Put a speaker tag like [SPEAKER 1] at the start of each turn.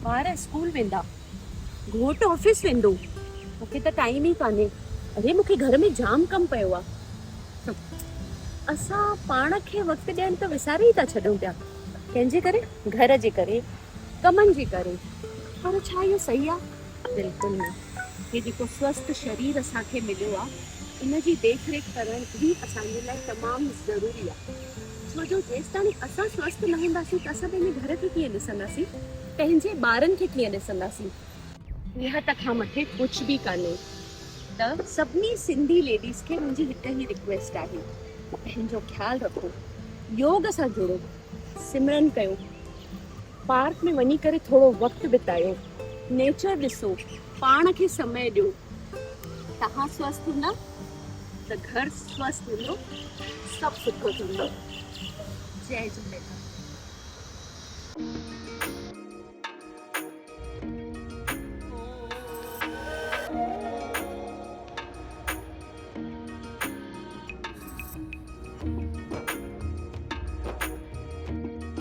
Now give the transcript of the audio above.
[SPEAKER 1] ॿार स्कूल वेंदा, घोट ऑफिस वेंदो, मूंखे त टाइम ई कान्हे। अरे मूंखे घर में जाम कमु पियो आहे। असां पाण खे वक़्तु ॾियण त विसारे ई था छॾूं पिया। कंहिंजे करे? घर जे करे, कमनि जे करे। पर छा इहो सही आहे? बिल्कुलु न। हे जेको स्वस्थ शरीर असांखे मिलियो आहे, इन जी देखरेख करण बि असांजे लाइ तमामु ज़रूरी आहे। छो जो जेसि ताईं असां स्वस्थ न हूंदासीं त असां पंहिंजे घर खे कीअं ॾिसंदासीं, पंहिंजे ॿारनि खे कीअं ॾिसंदासीं। इहा त खां मथे कुझु बि कान्हे। त सभिनी सिंधी लेडीज़ खे मुंहिंजी हिकु ई रिक्वेस्ट आहे, पंहिंजो ख्यालु रखो, योग सां जुड़ो, सिमरन कयो, पार्क में वञी करे थोरो वक़्तु बितायो, नेचर ॾिसो, पाण खे समय ॾियो। तव्हां स्वस्थ हूंदा त घर स्वस्थ हूंदो, सभु सुठो थींदो। जय झूलेलाल।